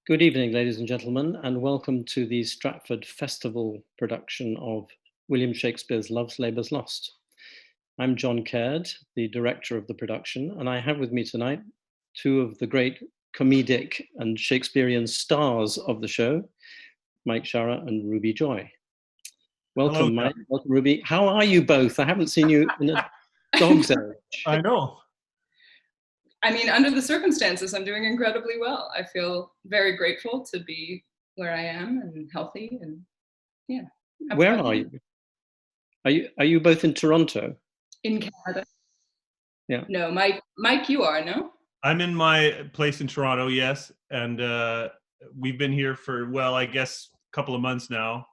Good evening, ladies and gentlemen, and welcome to the Stratford Festival production of William Shakespeare's Love's Labour's Lost. I'm John Caird, the director of the production, and I have with me tonight two of the great comedic and Shakespearean stars of the show, Mike Shara and Ruby Joy. Welcome, Hello, Mike. Welcome, Ruby. How are you both? I haven't seen you in a dog's age. I know. I mean, under the circumstances, I'm doing incredibly well. I feel very grateful to be where I am and healthy, and yeah. Where are you? Are you both in Toronto? In Canada. Yeah. No, Mike, you are, no? I'm in my place in Toronto, yes, and we've been here for, well, I guess a couple of months now.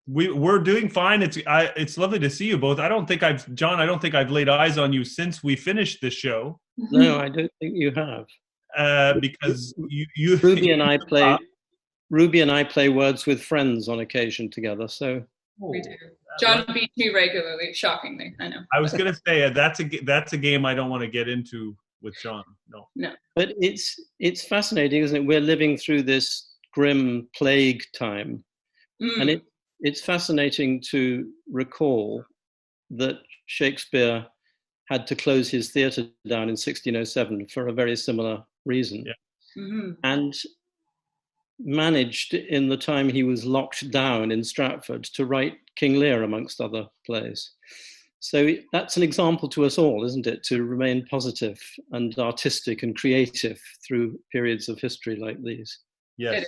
We're doing fine. It's lovely to see you both. John, I don't think I've laid eyes on you since we finished this show. No, I don't think you have. Because you Ruby and I play Words with Friends on occasion together. So we do. John beats me regularly, shockingly. I know. I was going to say that's a game I don't want to get into with John. No. But it's fascinating, isn't it? We're living through this grim plague time, and it's fascinating to recall that Shakespeare had to close his theatre down in 1607 for a very similar reason. Yeah. Mm-hmm. And managed, in the time he was locked down in Stratford, to write King Lear, amongst other plays. So that's an example to us all, isn't it, to remain positive and artistic and creative through periods of history like these. Yes.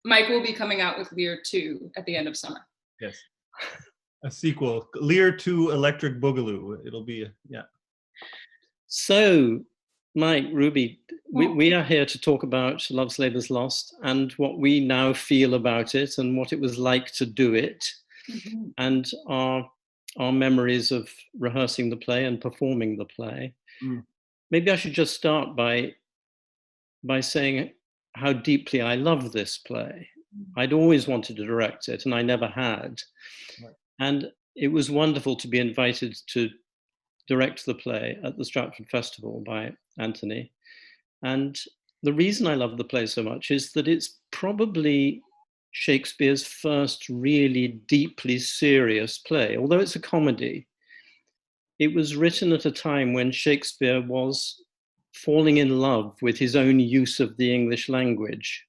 Mike will be coming out with Lear 2 at the end of summer. Yes. A sequel, Lear 2 Electric Boogaloo. It'll be, yeah. So, Mike, Ruby, we are here to talk about Love's Labour's Lost and what we now feel about it and what it was like to do it, and our memories of rehearsing the play and performing the play. Maybe I should just start by saying how deeply I love this play. I'd always wanted to direct it, and I never had. Right. And it was wonderful to be invited to direct the play at the Stratford Festival by Anthony. And the reason I love the play so much is that it's probably Shakespeare's first really deeply serious play. Although it's a comedy, it was written at a time when Shakespeare was falling in love with his own use of the English language.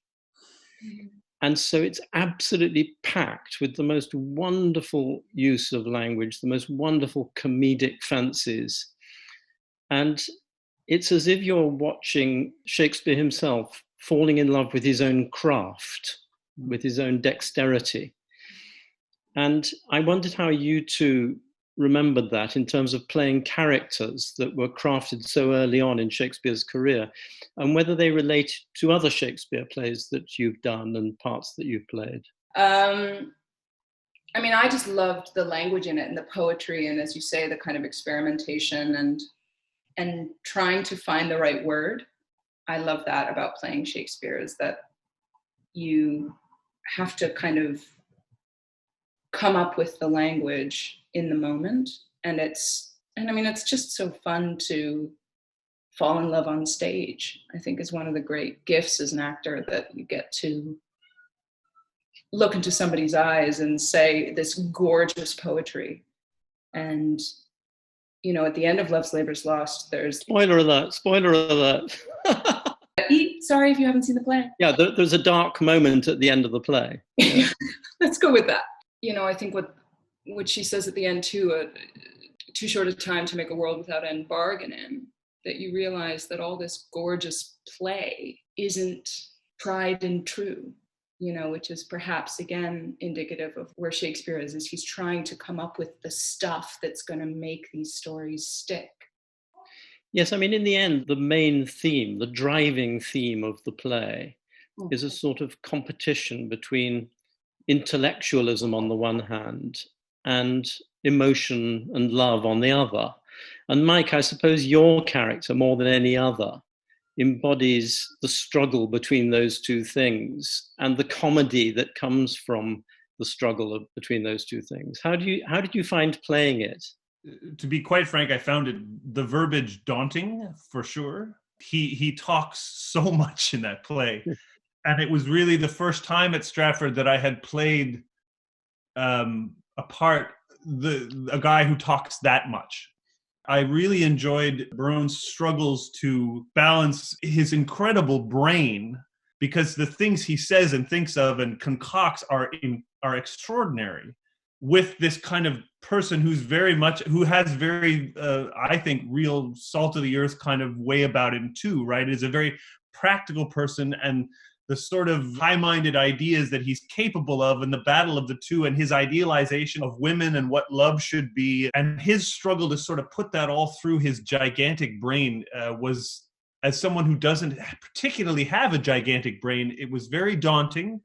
And so it's absolutely packed with the most wonderful use of language, the most wonderful comedic fancies. And it's as if you're watching Shakespeare himself falling in love with his own craft, with his own dexterity. And I wondered how you two remembered that in terms of playing characters that were crafted so early on in Shakespeare's career, and whether they relate to other Shakespeare plays that you've done and parts that you've played. I mean, I just loved the language in it and the poetry, and as you say, the kind of experimentation and trying to find the right word. I love that about playing Shakespeare, is that you have to kind of come up with the language in the moment, and I mean, it's just so fun to fall in love on stage. I think is one of the great gifts as an actor, that you get to look into somebody's eyes and say this gorgeous poetry. And you know, at the end of Love's Labour's Lost, there's spoiler alert. Sorry if you haven't seen the play. Yeah, there's a dark moment at the end of the play. Yeah. Let's go with that. You know, I think what she says at the end too, too short a time to make a world without end bargain in, that you realize that all this gorgeous play isn't tried and true, you know, which is perhaps again indicative of where Shakespeare is he's trying to come up with the stuff that's going to make these stories stick. Yes, I mean, in the end, the main theme, the driving theme of the play is a sort of competition between intellectualism on the one hand and emotion and love on the other. And Mike, I suppose your character, more than any other, embodies the struggle between those two things and the comedy that comes from the struggle between those two things. How did you find playing it? To be quite frank, I found the verbiage daunting, for sure. He talks so much in that play. And it was really the first time at Stratford that I had played a part, a guy who talks that much. I really enjoyed Berowne's struggles to balance his incredible brain, because the things he says and thinks of and concocts are extraordinary, with this kind of person who has very, I think, real salt of the earth kind of way about him too, right? Is a very practical person, and the sort of high-minded ideas that he's capable of, and the battle of the two, and his idealization of women and what love should be, and his struggle to sort of put that all through his gigantic brain was, as someone who doesn't particularly have a gigantic brain, it was very daunting,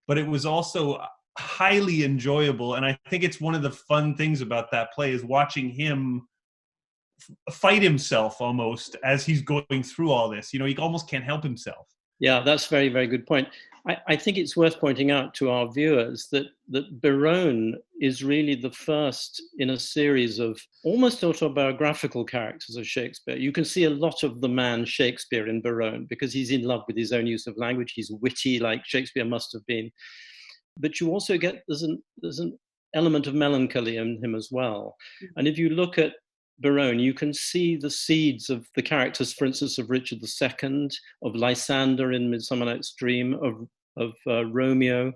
but it was also highly enjoyable. And I think it's one of the fun things about that play is watching him fight himself almost as he's going through all this. You know, he almost can't help himself. Yeah, that's a very, very good point. I think it's worth pointing out to our viewers that Berowne is really the first in a series of almost autobiographical characters of Shakespeare. You can see a lot of the man Shakespeare in Berowne because he's in love with his own use of language. He's witty, like Shakespeare must have been. But you also get, there's an element of melancholy in him as well. And if you look at Berowne, you can see the seeds of the characters, for instance, of Richard II, of Lysander in Midsummer Night's Dream, of Romeo,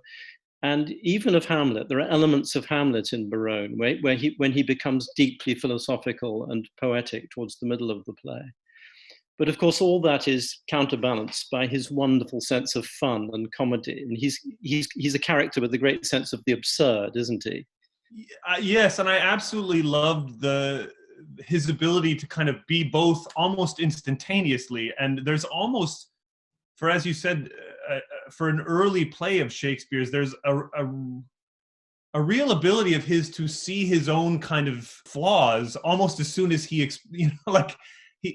and even of Hamlet. There are elements of Hamlet in Berowne, when he becomes deeply philosophical and poetic towards the middle of the play. But of course, all that is counterbalanced by his wonderful sense of fun and comedy. And he's a character with a great sense of the absurd, isn't he? Yes, and I absolutely loved his ability to kind of be both almost instantaneously. And there's almost, for as you said, for an early play of Shakespeare's, there's a real ability of his to see his own kind of flaws almost as soon as he,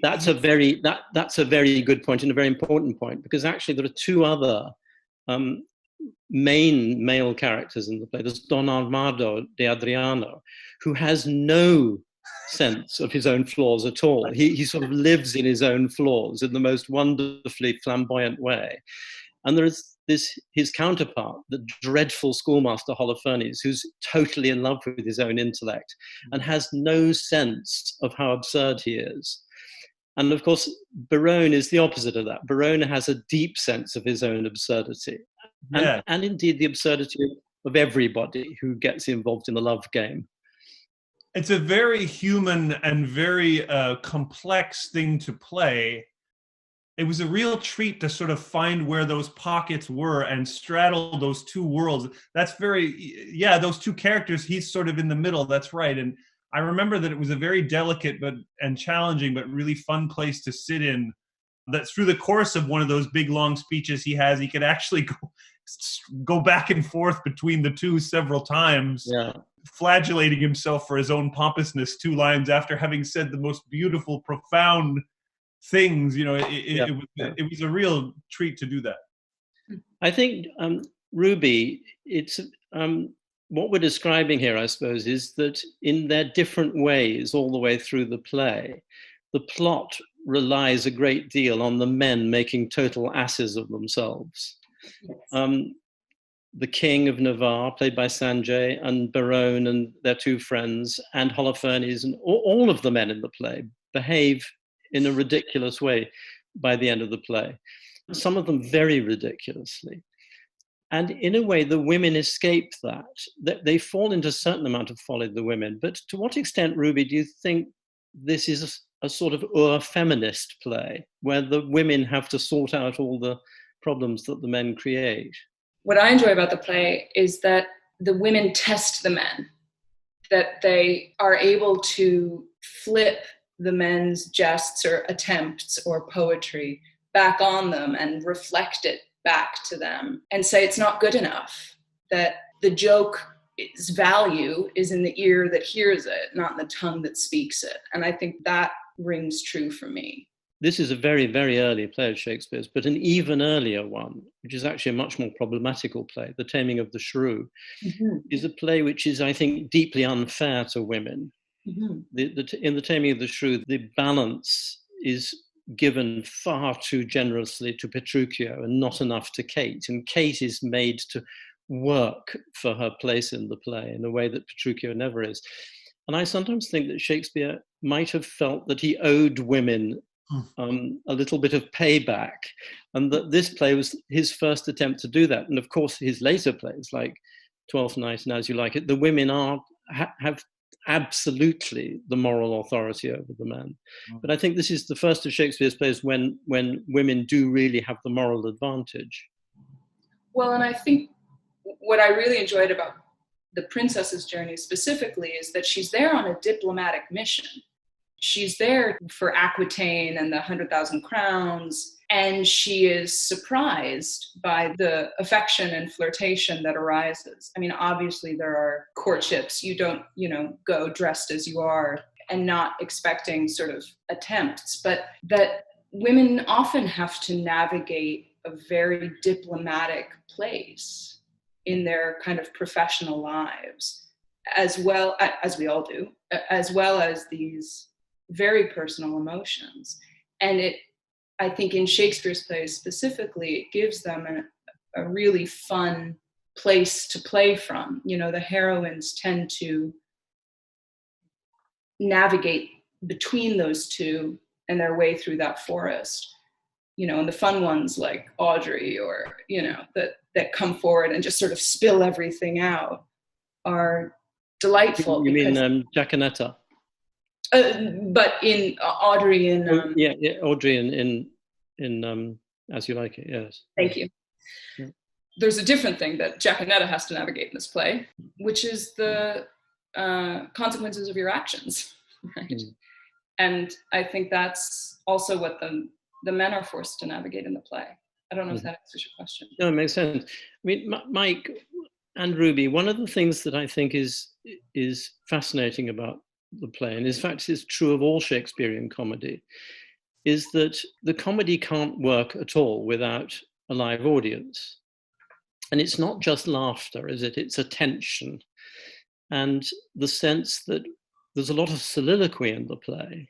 that's a very good point and a very important point, because actually there are two other main male characters in the play. There's Don Armado de Adriano, who has no sense of his own flaws at all. He sort of lives in his own flaws in the most wonderfully flamboyant way. And there is his counterpart, the dreadful schoolmaster Holofernes, who's totally in love with his own intellect and has no sense of how absurd he is. And of course, Berowne is the opposite of that. Berowne has a deep sense of his own absurdity, and indeed the absurdity of everybody who gets involved in the love game. It's a very human and very complex thing to play. It was a real treat to sort of find where those pockets were and straddle those two worlds. That's those two characters, he's sort of in the middle, that's right. And I remember that it was a very delicate and challenging but really fun place to sit in. That through the course of one of those big long speeches he has, he could actually go back and forth between the two several times, flagellating himself for his own pompousness 2 lines after having said the most beautiful, profound things. You know, it was a real treat to do that. I think, Ruby, it's what we're describing here, I suppose, is that in their different ways all the way through the play, the plot relies a great deal on the men making total asses of themselves. Yes. The King of Navarre, played by Sanjay, and Berowne and their 2 friends, and Holofernes, and all of the men in the play behave in a ridiculous way by the end of the play. Some of them very ridiculously. And in a way, the women escape that. They fall into a certain amount of folly, the women. But to what extent, Ruby, do you think this is a sort of feminist play, where the women have to sort out all the problems that the men create? What I enjoy about the play is that the women test the men, that they are able to flip the men's jests or attempts or poetry back on them and reflect it back to them and say it's not good enough, that the joke's value is in the ear that hears it, not in the tongue that speaks it. And I think that rings true for me. This is a very, very early play of Shakespeare's, but an even earlier one, which is actually a much more problematical play, The Taming of the Shrew, is a play which is, I think, deeply unfair to women. In The Taming of the Shrew, the balance is given far too generously to Petruchio and not enough to Kate. And Kate is made to work for her place in the play in a way that Petruchio never is. And I sometimes think that Shakespeare might have felt that he owed women a little bit of payback, and that this play was his first attempt to do that. And of course, his later plays like Twelfth Night and As You Like It, the women have absolutely the moral authority over the men. But I think this is the first of Shakespeare's plays when women do really have the moral advantage. Well, and I think what I really enjoyed about the princess's journey specifically is that she's there on a diplomatic mission. She's there for Aquitaine and the 100,000 crowns, and she is surprised by the affection and flirtation that arises. I mean, obviously there are courtships. You don't, go dressed as you are and not expecting sort of attempts, but that women often have to navigate a very diplomatic place in their kind of professional lives, as well as we all do, as well as these very personal emotions. And I think in Shakespeare's plays specifically, it gives them a really fun place to play from. The heroines tend to navigate between those two and their way through that forest. And the fun ones like Audrey or, that come forward and just sort of spill everything out are delightful. You mean Jaconetta? But in Audrey in Audrey in As You Like It, yes. Thank you. Yeah. There's a different thing that Jaconetta has to navigate in this play, which is the consequences of your actions, right? And I think that's also what the men are forced to navigate in the play. I don't know if that answers your question. No, it makes sense. I mean, Mike and Ruby, one of the things that I think is fascinating about the play, and in fact is true of all Shakespearean comedy, is that the comedy can't work at all without a live audience. And it's not just laughter, is it? It's attention. And the sense that there's a lot of soliloquy in the play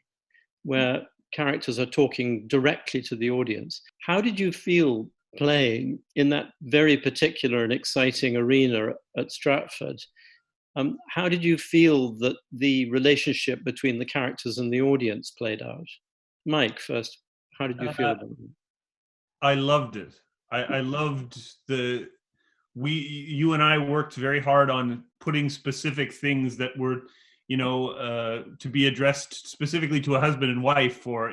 where characters are talking directly to the audience. How did you feel playing in that very particular and exciting arena at Stratford? How did you feel that the relationship between the characters and the audience played out? Mike, first, how did you feel about it? I loved it. I loved you and I worked very hard on putting specific things that were, to be addressed specifically to a husband and wife, or,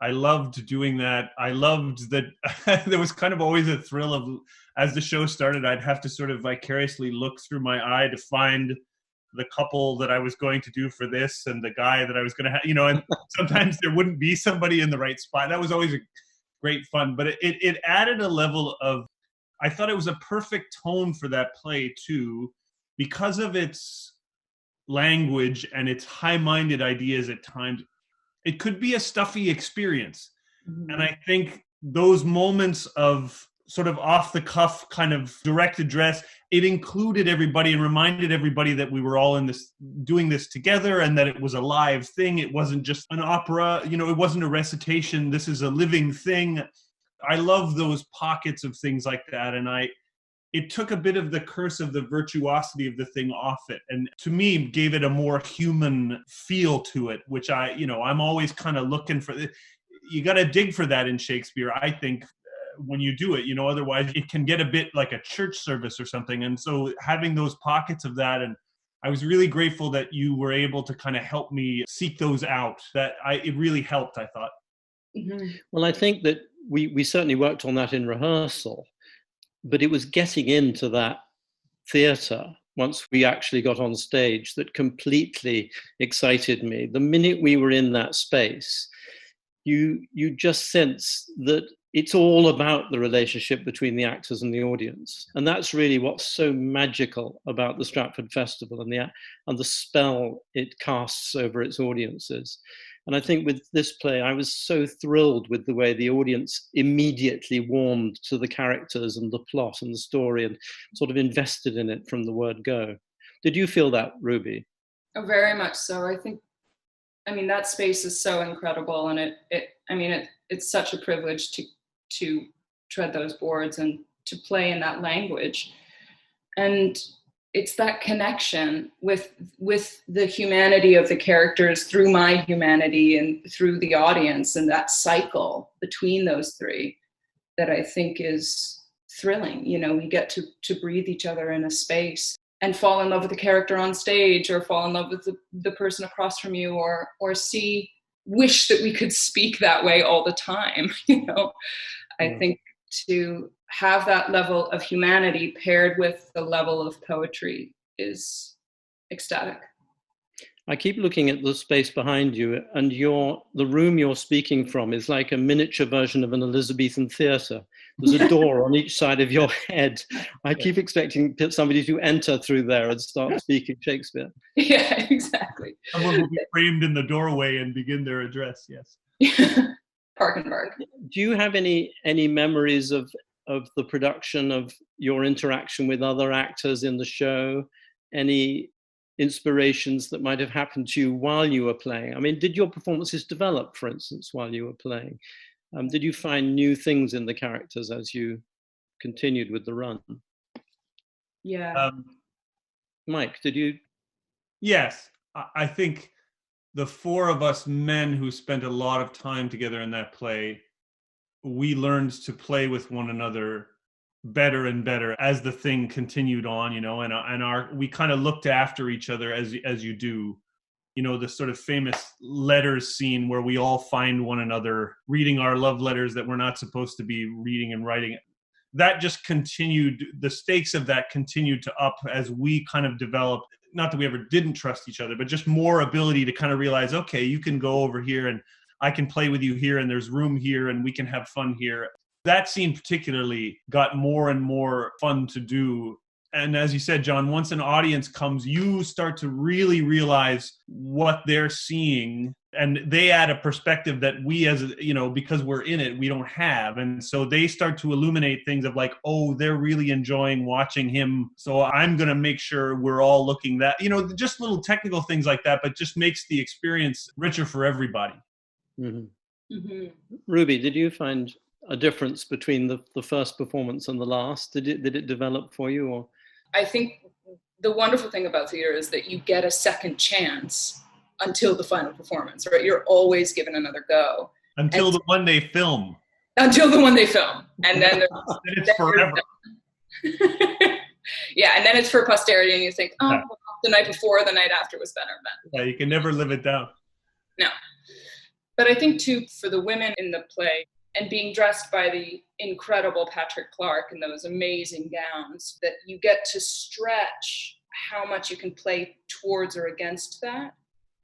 I loved doing that. I loved that there was kind of always a thrill of, as the show started, I'd have to sort of vicariously look through my eye to find the couple that I was going to do for this and the guy that I was going to have, and sometimes there wouldn't be somebody in the right spot. That was always a great fun, but it added a level of, I thought it was a perfect tone for that play too, because of its language and its high-minded ideas at times. It could be a stuffy experience. Mm-hmm. And I think those moments of sort of off the cuff kind of direct address, it included everybody and reminded everybody that we were all doing this together, and that it was a live thing. It wasn't just an opera, it wasn't a recitation. This is a living thing. I love those pockets of things like that. And it took a bit of the curse of the virtuosity of the thing off it. And to me, gave it a more human feel to it, which I'm always kind of looking for. You got to dig for that in Shakespeare, I think, when you do it, otherwise it can get a bit like a church service or something. And so having those pockets of that, and I was really grateful that you were able to kind of help me seek those out. It really helped, I thought. Mm-hmm. Well, I think that we certainly worked on that in rehearsal, but it was getting into that theatre once we actually got on stage that completely excited me. The minute we were in that space, you just sense that it's all about the relationship between the actors and the audience. And that's really what's so magical about the Stratford Festival and the spell it casts over its audiences. And I think with this play, I was so thrilled with the way the audience immediately warmed to the characters and the plot and the story and sort of invested in it from the word go. Did you feel that, Ruby? Oh, very much so. I think I mean, that space is so incredible, and it's such a privilege to tread those boards and to play in that language. And it's that connection with the humanity of the characters through my humanity and through the audience, and that cycle between those three that I think is thrilling. You know, we get to breathe each other in a space and fall in love with the character on stage, or fall in love with the person across from you, or wish that we could speak that way all the time. You know, I think to have that level of humanity paired with the level of poetry is ecstatic. I keep looking at the space behind you, and the room you're speaking from is like a miniature version of an Elizabethan theatre. There's a door on each side of your head. I keep expecting somebody to enter through there and start speaking Shakespeare. Yeah, exactly. Someone will be framed in the doorway and begin their address, yes. Park and bark. Do you have any memories of the production, of your interaction with other actors in the show? Any inspirations that might have happened to you while you were playing? I mean, did your performances develop, for instance, while you were playing? Did you find new things in the characters as you continued with the run? Yeah. Mike, did you? Yes, I think the four of us men who spent a lot of time together in that play, we learned to play with one another better and better as the thing continued on, you know, and we kind of looked after each other as you do, you know, the sort of famous letters scene where we all find one another reading our love letters that we're not supposed to be reading and writing. That just continued, the stakes of that continued to up as we kind of developed, not that we ever didn't trust each other, but just more ability to kind of realize, okay, you can go over here and I can play with you here, and there's room here, and we can have fun here. That scene particularly got more and more fun to do. And as you said, John, once an audience comes, you start to really realize what they're seeing, and they add a perspective that we, as you know, because we're in it, we don't have. And so they start to illuminate things of like, oh, they're really enjoying watching him, so I'm going to make sure we're all looking that, you know, just little technical things like that, but just makes the experience richer for everybody. Mm-hmm. Mm-hmm. Ruby, did you find a difference between the first performance and the last? Did it develop for you? Or I think the wonderful thing about theater is that you get a second chance until the final performance, right? You're always given another go. Until the one they film. Until the one they film. And then it's forever. Yeah, and then it's for posterity, and you think, oh, well, the night before, the night after was better. Yeah, you can never live it down. No. But I think, too, for the women in the play, and being dressed by the incredible Patrick Clark in those amazing gowns, that you get to stretch how much you can play towards or against that,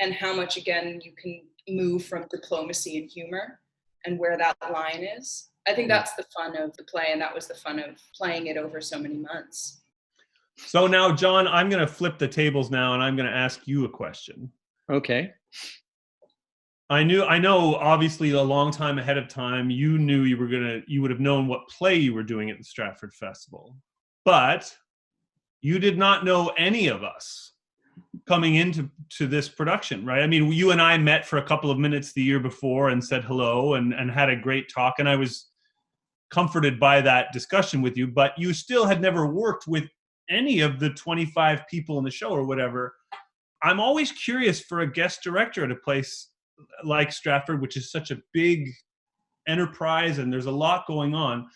and how much, again, you can move from diplomacy and humor, and where that line is. I think that's the fun of the play, and that was the fun of playing it over so many months. So now, John, I'm going to flip the tables now, and I'm going to ask you a question. Okay. I know, obviously, a long time ahead of time, you knew you would have known what play you were doing at the Stratford Festival, but you did not know any of us coming into this production, right? I mean, you and I met for a couple of minutes the year before and said hello and had a great talk, and I was comforted by that discussion with you, but you still had never worked with any of the 25 people in the show or whatever. I'm always curious for a guest director at a place like Stratford, which is such a big enterprise and there's a lot going on.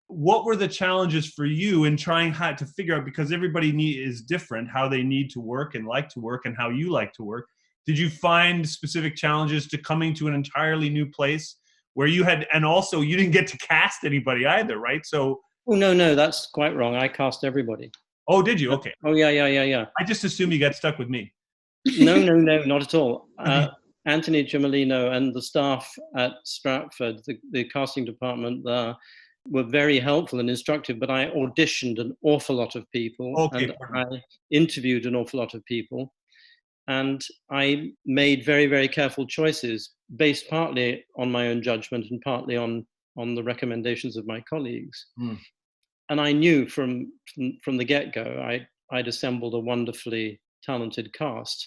What were the challenges for you in trying to figure out, because everybody is different, how they need to work and like to work and how you like to work? Did you find specific challenges to coming to an entirely new place where you had, and also you didn't get to cast anybody either, right? So. Oh, no, that's quite wrong. I cast everybody. Oh, did you? Okay. Oh, yeah. I just assumed you got stuck with me. No, not at all. Anthony Gimelino and the staff at Stratford, the casting department there, were very helpful and instructive, but I auditioned an awful lot of people. Okay. And I interviewed an awful lot of people. And I made very, very careful choices based partly on my own judgment and partly on the recommendations of my colleagues. Mm. And I knew from the get-go, I'd assembled a wonderfully talented cast.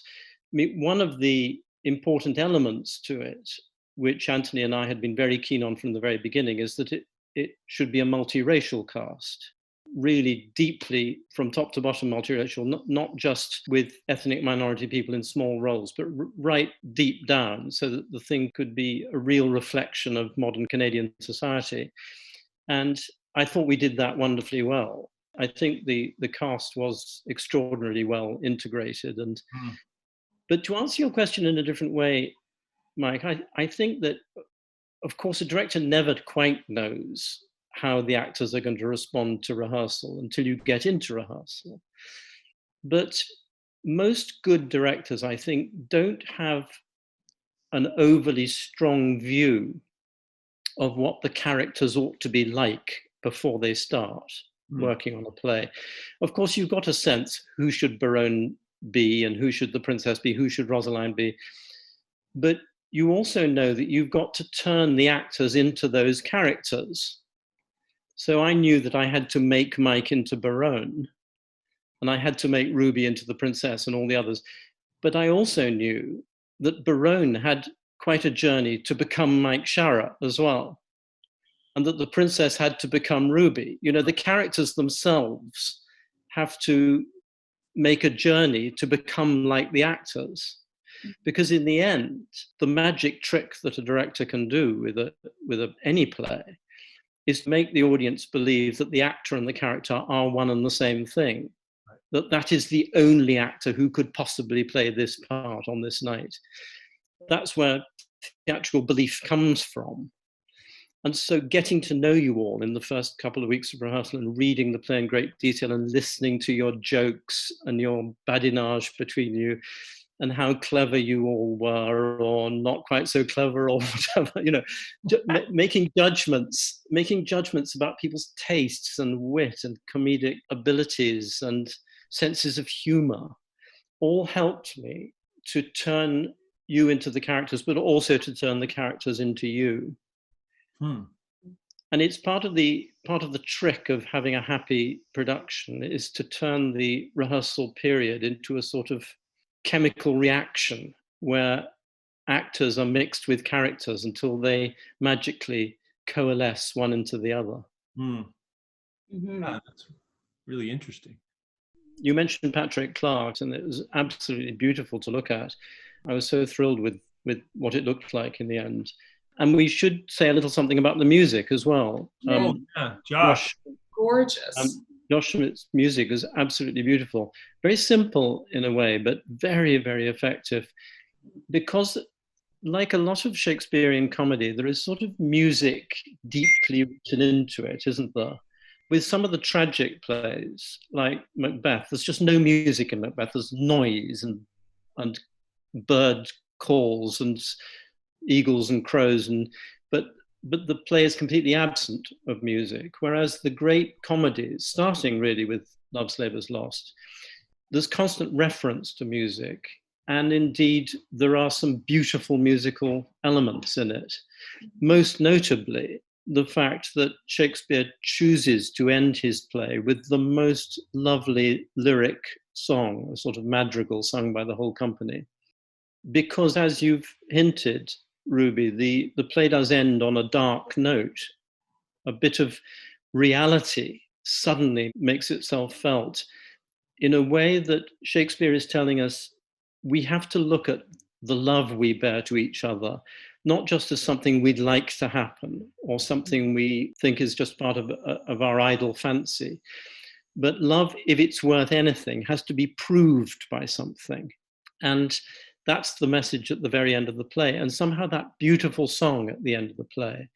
I mean, one of the important elements to it, which Anthony and I had been very keen on from the very beginning, is that it should be a multiracial cast, really deeply from top to bottom multiracial, not just with ethnic minority people in small roles, but right deep down, so that the thing could be a real reflection of modern Canadian society. And I thought we did that wonderfully well. I think the cast was extraordinarily well integrated. But to answer your question in a different way, Mike, I think that, of course, a director never quite knows how the actors are going to respond to rehearsal until you get into rehearsal. But most good directors, I think, don't have an overly strong view of what the characters ought to be like before they start working on a play. Of course, you've got a sense, who should Berowne be and who should the princess be, who should Rosaline be? But you also know that you've got to turn the actors into those characters. So I knew that I had to make Mike into Berowne, and I had to make Ruby into the princess and all the others. But I also knew that Berowne had quite a journey to become Mike Shara as well, and that the princess had to become Ruby. You know, the characters themselves have to make a journey to become like the actors. Because in the end, the magic trick that a director can do with any play is to make the audience believe that the actor and the character are one and the same thing. That is the only actor who could possibly play this part on this night. That's where theatrical belief comes from. And so getting to know you all in the first couple of weeks of rehearsal and reading the play in great detail and listening to your jokes and your badinage between you and how clever you all were or not quite so clever or whatever, you know, making judgments about people's tastes and wit and comedic abilities and senses of humor all helped me to turn you into the characters, but also to turn the characters into you. And it's part of the trick of having a happy production is to turn the rehearsal period into a sort of chemical reaction where actors are mixed with characters until they magically coalesce one into the other. That's really interesting. You mentioned Patrick Clark, and it was absolutely beautiful to look at. I was so thrilled with what it looked like in the end. And we should say a little something about the music as well. Josh. Gorgeous. Josh Schmidt's music is absolutely beautiful. Very simple in a way, but very, very effective. Because like a lot of Shakespearean comedy, there is sort of music deeply written into it, isn't there? With some of the tragic plays, like Macbeth, there's just no music in Macbeth. There's noise and bird calls and eagles and crows, but the play is completely absent of music. Whereas the great comedies, starting really with Love's Labour's Lost, there's constant reference to music. And indeed, there are some beautiful musical elements in it. Most notably, the fact that Shakespeare chooses to end his play with the most lovely lyric song, a sort of madrigal sung by the whole company. Because as you've hinted, Ruby, the play does end on a dark note. A bit of reality suddenly makes itself felt in a way that Shakespeare is telling us we have to look at the love we bear to each other, not just as something we'd like to happen or something we think is just part of our idle fancy. But love, if it's worth anything, has to be proved by something. And that's the message at the very end of the play. And somehow that beautiful song at the end of the play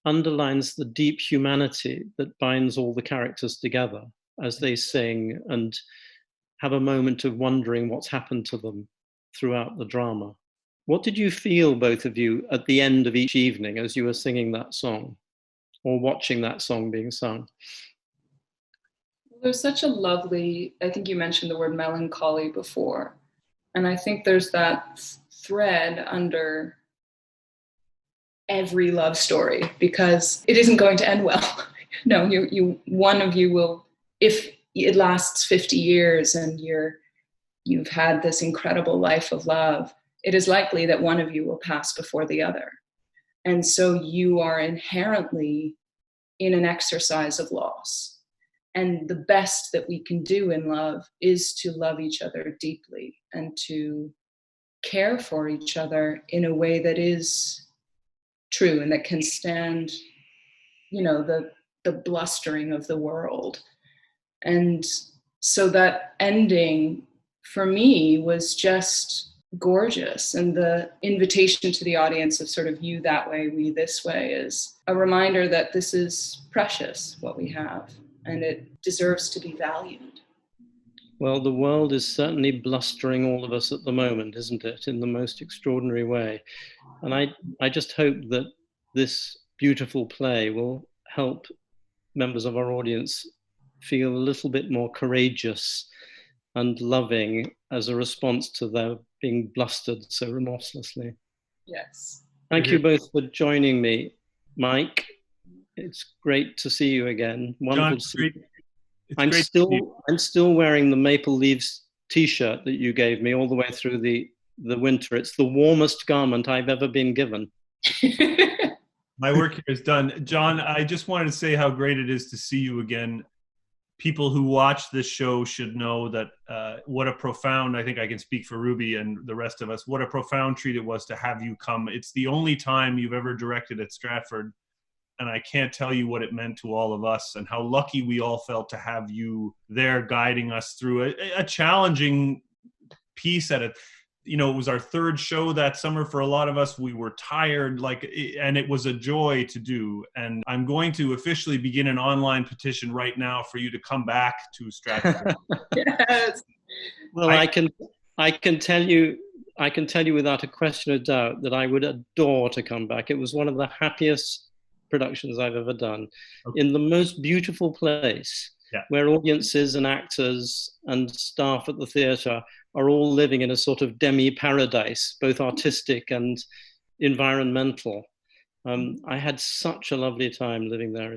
underlines the deep humanity that binds all the characters together as they sing and have a moment of wondering what's happened to them throughout the drama. What did you feel, both of you, at the end of each evening as you were singing that song or watching that song being sung? There's such a lovely, I think you mentioned the word melancholy before. And I think there's that thread under every love story because it isn't going to end well. No, you one of you will, if it lasts 50 years and you've had this incredible life of love, it is likely that one of you will pass before the other. And so you are inherently in an exercise of loss. And the best that we can do in love is to love each other deeply and to care for each other in a way that is true and that can stand, the blustering of the world. And so that ending for me was just gorgeous. And the invitation to the audience of sort of you that way, we this way, is a reminder that this is precious, what we have, and it deserves to be valued. Well, the world is certainly blustering all of us at the moment, isn't it, in the most extraordinary way. And I just hope that this beautiful play will help members of our audience feel a little bit more courageous and loving as a response to their being blustered so remorselessly. Yes. Thank you both for joining me. Mike, it's great to see you again. Wonderful John, to see you. I'm still wearing the Maple Leaves t-shirt that you gave me all the way through the winter. It's the warmest garment I've ever been given. My work here is done. John, I just wanted to say how great it is to see you again. People who watch this show should know that what a profound, I think I can speak for Ruby and the rest of us, what a profound treat it was to have you come. It's the only time you've ever directed at Stratford, and I can't tell you what it meant to all of us and how lucky we all felt to have you there guiding us through a challenging piece at it. It was our third show that summer for a lot of us. We were tired, and it was a joy to do. And I'm going to officially begin an online petition right now for you to come back to Stratford. Yes. Well, I can tell you without a question of doubt that I would adore to come back. It was one of the happiest productions I've ever done, in the most beautiful place, where audiences and actors and staff at the theatre are all living in a sort of demi-paradise, both artistic and environmental. I had such a lovely time living there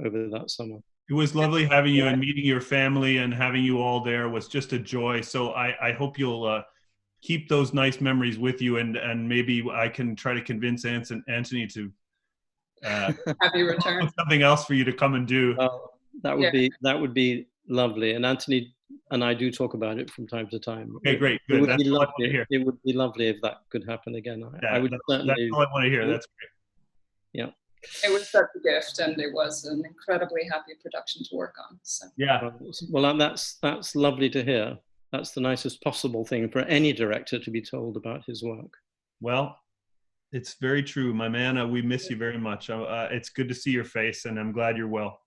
over that summer. It was lovely having you and meeting your family, and having you all there was just a joy. So I hope you'll keep those nice memories with you, and maybe I can try to convince Anthony to have you return. Something else for you to come and do. That would be lovely. And Anthony and I do talk about it from time to time. Okay, great, good. That's all I want to hear. It would be lovely if that could happen again. That's all I want to hear. That's great. Yeah. It was such a gift, and it was an incredibly happy production to work on. So. Yeah. Well, that's lovely to hear. That's the nicest possible thing for any director to be told about his work. Well, it's very true, my man. We miss you very much. It's good to see your face, and I'm glad you're well.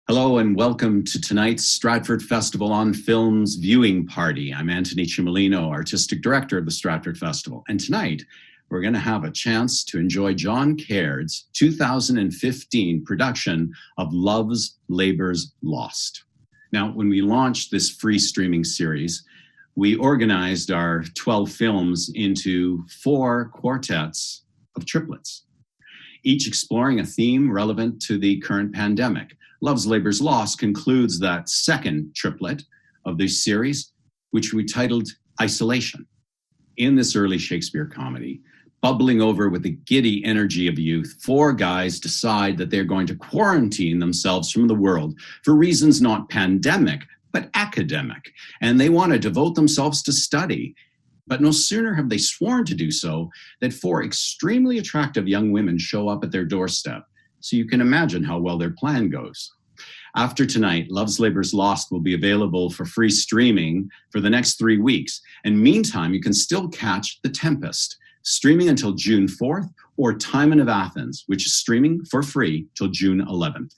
Hello and welcome to tonight's Stratford Festival on Film's viewing party. I'm Anthony Cimolino, Artistic Director of the Stratford Festival. And tonight, we're going to have a chance to enjoy John Caird's 2015 production of Love's Labour's Lost. Now, when we launched this free streaming series, we organized our 12 films into 4 quartets of triplets, each exploring a theme relevant to the current pandemic. Love's Labour's Lost concludes that second triplet of this series, which we titled Isolation. In this early Shakespeare comedy, bubbling over with the giddy energy of youth, 4 guys decide that they're going to quarantine themselves from the world for reasons not pandemic, but academic. And they want to devote themselves to study. But no sooner have they sworn to do so that 4 extremely attractive young women show up at their doorstep. So you can imagine how well their plan goes. After tonight, Love's Labour's Lost will be available for free streaming for the next 3 weeks. And meantime, you can still catch The Tempest, streaming until June 4th, or Timon of Athens, which is streaming for free till June 11th.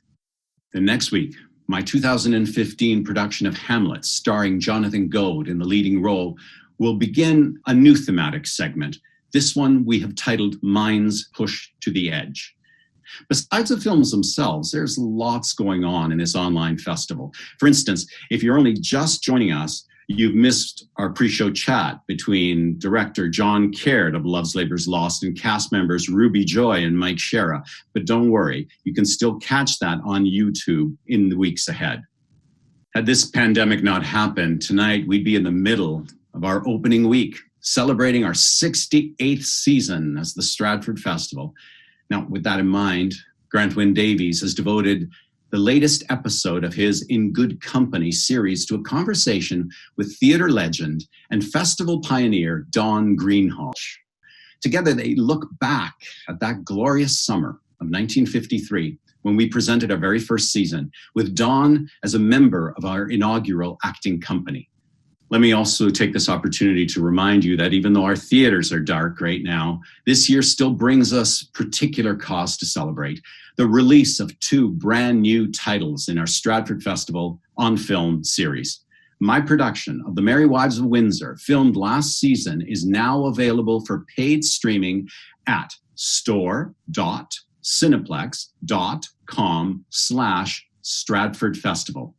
Then next week, my 2015 production of Hamlet, starring Jonathan Goad in the leading role, will begin a new thematic segment. This one we have titled Minds Pushed to the Edge. Besides the films themselves, there's lots going on in this online festival. For instance, if you're only just joining us, you've missed our pre-show chat between director John Caird of Love's Labour's Lost and cast members Ruby Joy and Mike Shara. But don't worry, you can still catch that on YouTube in the weeks ahead. Had this pandemic not happened, tonight we'd be in the middle of our opening week, celebrating our 68th season as the Stratford Festival. Now, with that in mind, Grant Wynne Davies has devoted the latest episode of his In Good Company series to a conversation with theater legend and festival pioneer Don Greenhalgh. Together, they look back at that glorious summer of 1953 when we presented our very first season, with Don as a member of our inaugural acting company. Let me also take this opportunity to remind you that even though our theaters are dark right now, this year still brings us particular cause to celebrate: the release of 2 brand new titles in our Stratford Festival on Film series. My production of The Merry Wives of Windsor, filmed last season, is now available for paid streaming at store.cineplex.com/Stratford Festival.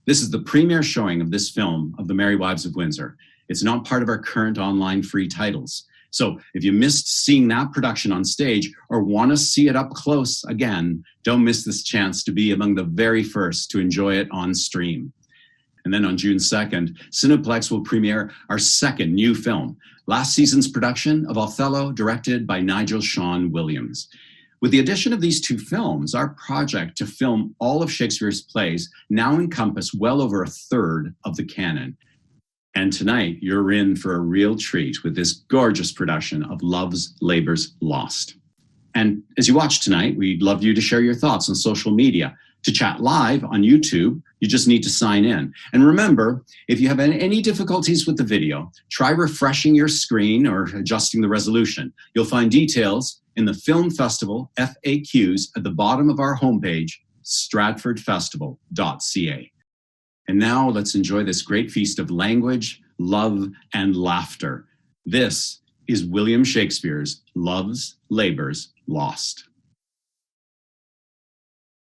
This is the premiere showing of this film of The Merry Wives of Windsor. It's not part of our current online free titles. So if you missed seeing that production on stage or want to see it up close again, don't miss this chance to be among the very first to enjoy it on stream. And then on June 2nd, Cineplex will premiere our second new film, last season's production of Othello, directed by Nigel Sean Williams. With the addition of these 2 films, our project to film all of Shakespeare's plays now encompass well over a third of the canon. And tonight, you're in for a real treat with this gorgeous production of Love's Labour's Lost. And as you watch tonight, we'd love you to share your thoughts on social media. To chat live on YouTube, you just need to sign in. And remember, if you have any difficulties with the video, try refreshing your screen or adjusting the resolution. You'll find details in the Film Festival FAQs at the bottom of our homepage, stratfordfestival.ca. And now let's enjoy this great feast of language, love, and laughter. This is William Shakespeare's Love's Labour's Lost.